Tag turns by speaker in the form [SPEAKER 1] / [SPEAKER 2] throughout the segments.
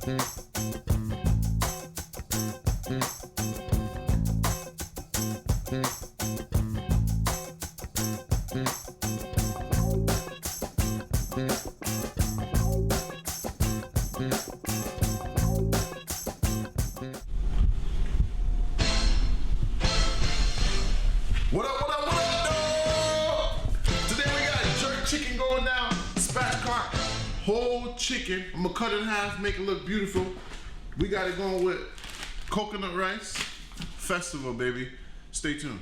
[SPEAKER 1] What up, what up, what up, dog? Today we got jerk chicken going down, spatchcock, whole chicken. I'm gonna cut it in half, make it look beautiful. We got it going with coconut rice, festival, baby. Stay tuned.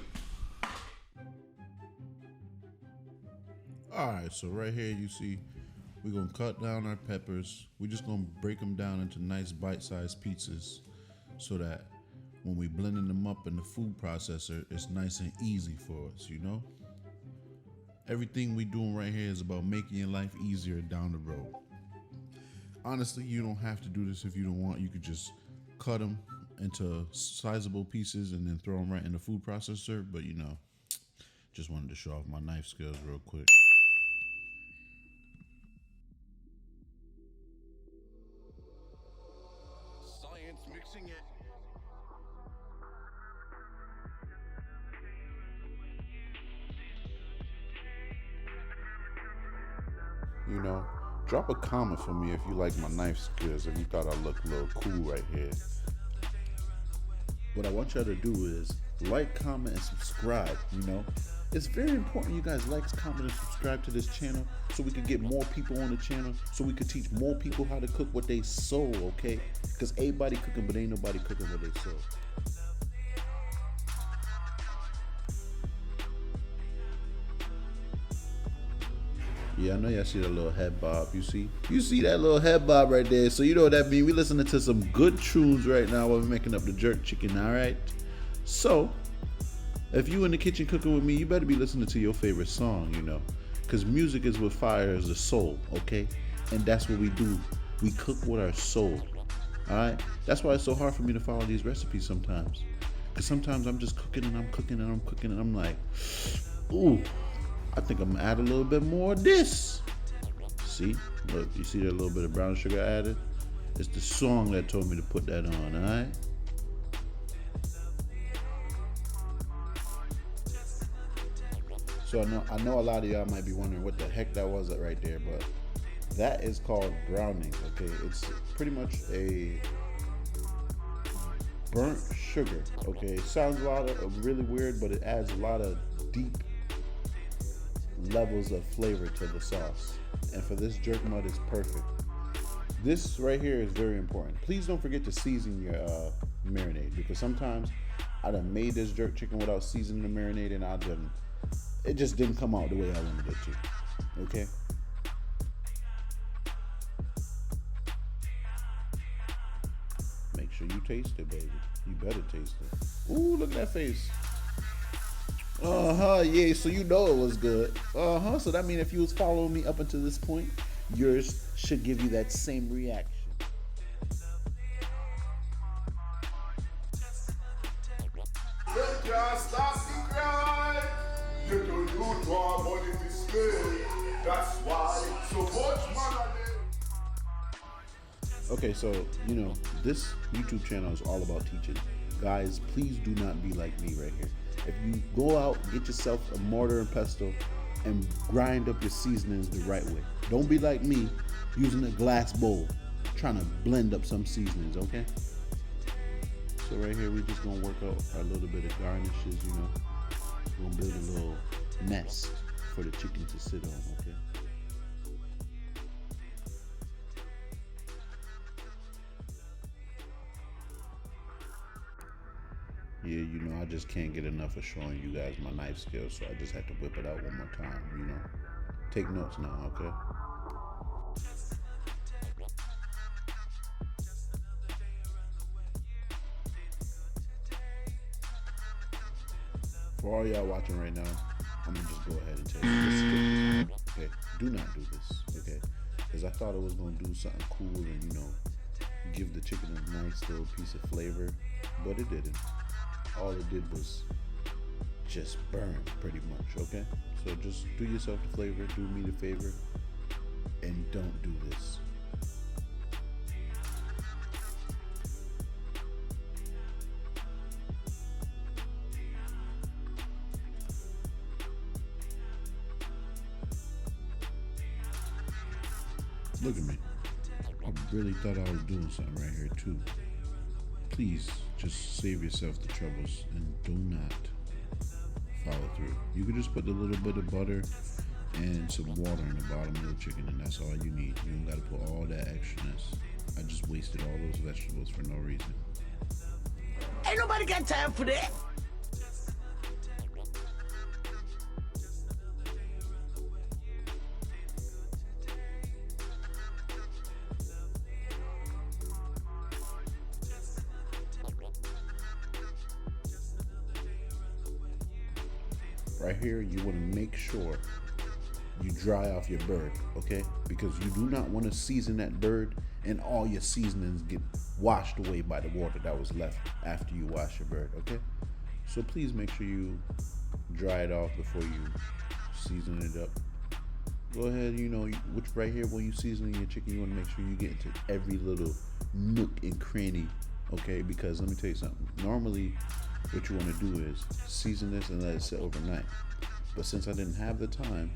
[SPEAKER 1] All right, so right here you see we're gonna cut down our peppers. We're just gonna break them down into nice bite-sized pizzas so that when we blending them up in the food processor, it's nice and easy for us, you know? Everything we doing right here is about making your life easier down the road. Honestly, you don't have to do this if you don't want. You could just cut them into sizable pieces and then throw them right in the food processor, but you know, just wanted to show off my knife skills real quick.
[SPEAKER 2] Science mixing it.
[SPEAKER 1] You know, drop a comment for me if you like my knife skills, if you thought I looked a little cool right here. What I want y'all to do is like, comment, and subscribe, you know. It's very important you guys like, comment, and subscribe to this channel so we can get more people on the channel, so we can teach more people how to cook what they sow, okay? Because everybody cooking, but ain't nobody cooking what they sow. Yeah, I know y'all see that little head bob. You see that little head bob right there. So you know what that means. We listening to some good tunes right now while we're making up the jerk chicken, all right? So, if you in the kitchen cooking with me, you better be listening to your favorite song, you know? Because music is what fires the soul, okay? And that's what we do. We cook with our soul, all right? That's why it's so hard for me to follow these recipes sometimes. Because sometimes I'm just cooking and I'm cooking and I'm cooking and I'm like, ooh, I think I'm gonna add a little bit more of this. See, look, you see that little bit of brown sugar added? It's the song that told me to put that on, all right? So I know a lot of y'all might be wondering what the heck that was right there, but that is called browning, okay? It's pretty much a burnt sugar, okay? It sounds really weird, but it adds a lot of deep levels of flavor to the sauce, and for this jerk mud it's perfect. This right here is very important. Please don't forget to season your marinade, because sometimes I done made this jerk chicken without seasoning the marinade and it just didn't come out the way I wanted it to. Okay. Make sure you taste it, baby. You better taste it. Ooh, look at that face. Yeah, so you know it was good. So that means if you was following me up until this point, yours should give you that same reaction. Okay, so, you know, this YouTube channel is all about teaching. Guys, please do not be like me right here. If you go out, get yourself a mortar and pestle and grind up your seasonings the right way. Don't be like me using a glass bowl trying to blend up some seasonings, okay? So right here, we're just gonna work out our little bit of garnishes, you know. We're gonna build a little nest for the chicken to sit on, okay? Yeah, you know, I just can't get enough of showing you guys my knife skills, so I just had to whip it out one more time, you know. Take notes now, okay? For all y'all watching right now, I'm gonna just go ahead and tell you, just skip this, okay? Do not do this, okay? Because I thought it was gonna do something cool and, you know, give the chicken a nice little piece of flavor, but it didn't. All it did was just burn, pretty much, okay? So just do yourself the flavor, do me the favor, and don't do this. Look at me. I really thought I was doing something right here too. Please just save yourself the troubles and do not follow through. You can just put a little bit of butter and some water in the bottom of the chicken, and that's all you need. You don't got to put all that extraness. I just wasted all those vegetables for no reason.
[SPEAKER 3] Ain't nobody got time for that.
[SPEAKER 1] Right here, you want to make sure you dry off your bird, okay? Because you do not want to season that bird and all your seasonings get washed away by the water that was left after you wash your bird, okay? So please make sure you dry it off before you season it up. Go ahead, which right here, when you seasoning your chicken, you want to make sure you get into every little nook and cranny, okay? Because let me tell you something. Normally, what you want to do is season this and let it sit overnight. But since I didn't have the time,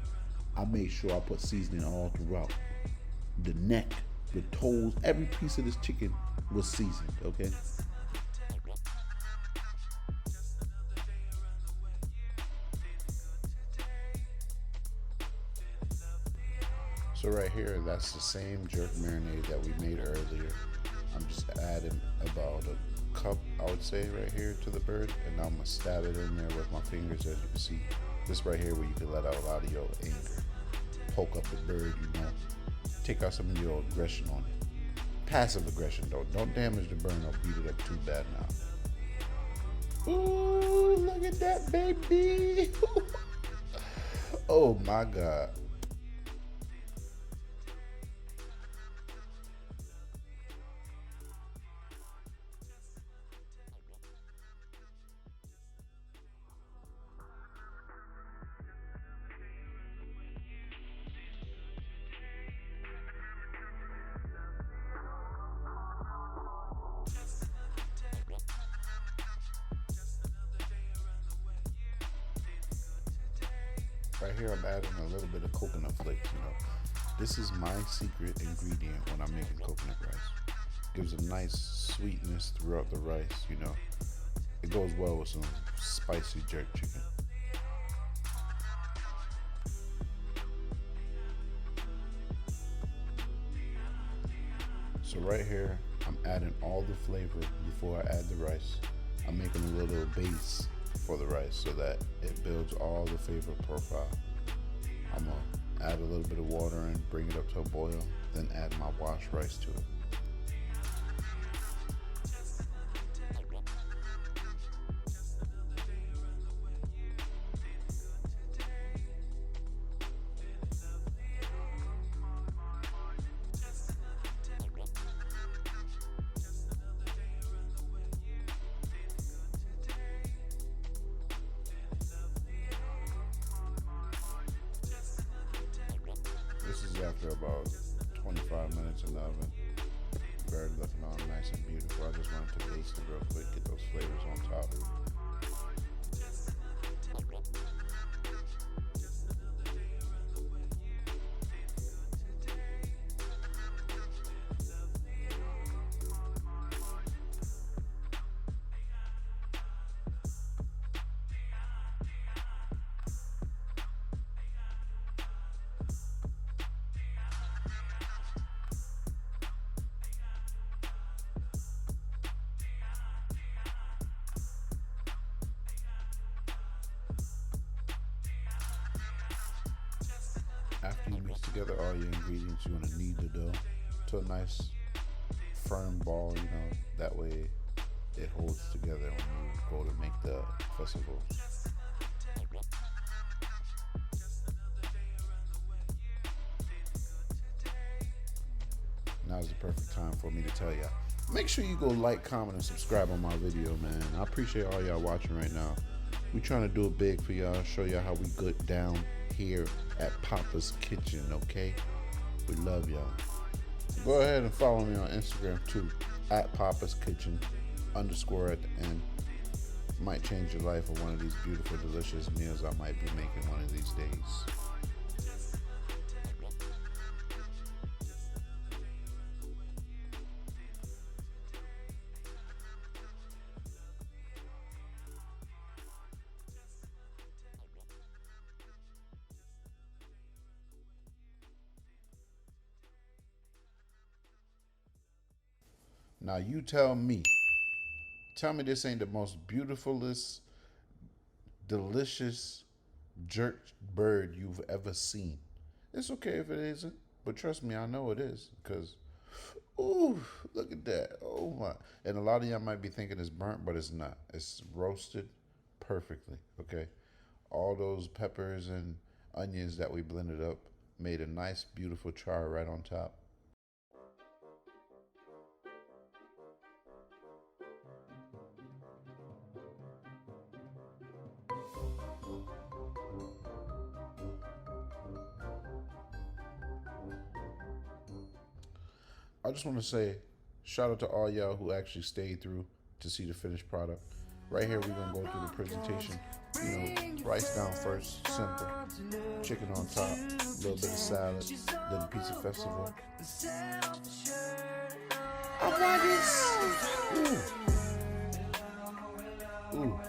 [SPEAKER 1] I made sure I put seasoning all throughout. The neck, the toes, every piece of this chicken was seasoned, okay? So right here, that's the same jerk marinade that we made earlier. I'm just adding about a cup, I would say, right here to the bird, and now I'm gonna stab it in there with my fingers. As you can see, this right here where you can let out a lot of your anger, poke up the bird, take out some of your aggression on it. Passive aggression though, don't damage the bird or beat it up too bad now. Ooh, look at that baby. Oh my God. Right here, I'm adding a little bit of coconut flakes, This is my secret ingredient when I'm making coconut rice. Gives a nice sweetness throughout the rice, It goes well with some spicy jerk chicken. So right here, I'm adding all the flavor before I add the rice. I'm making a little base for the rice so that it builds all the flavor profile. I'm gonna add a little bit of water and bring it up to a boil, then add my washed rice to it. This is after about 25 minutes in the oven. Bird looking all nice and beautiful. I just wanted to baste it real quick, get those flavors on top. After you mix together all your ingredients, you want to knead the dough to a nice firm ball, that way it holds together when you go to make the festivals. Now's the perfect time for me to tell y'all, make sure you go like, comment, and subscribe on my video, man. I appreciate all y'all watching right now. We trying to do it big for y'all, show y'all how we good down here at Papa's Kitchen, okay? We love y'all. Go ahead and follow me on Instagram too, at Papa's Kitchen _ at the end. Might change your life with one of these beautiful, delicious meals I might be making one of these days. Now you tell me this ain't the most beautifulest, delicious jerk bird you've ever seen. It's okay if it isn't, but trust me, I know it is. Because, ooh, look at that. Oh my. And a lot of y'all might be thinking it's burnt, but it's not. It's roasted perfectly, okay? All those peppers and onions that we blended up made a nice, beautiful char right on top. I just want to say shout out to all y'all who actually stayed through to see the finished product. Right here, we're going to go through the presentation. You know, rice down first, simple. Chicken on top, a little bit of salad, then a piece of festival. I want this. Ooh. Ooh.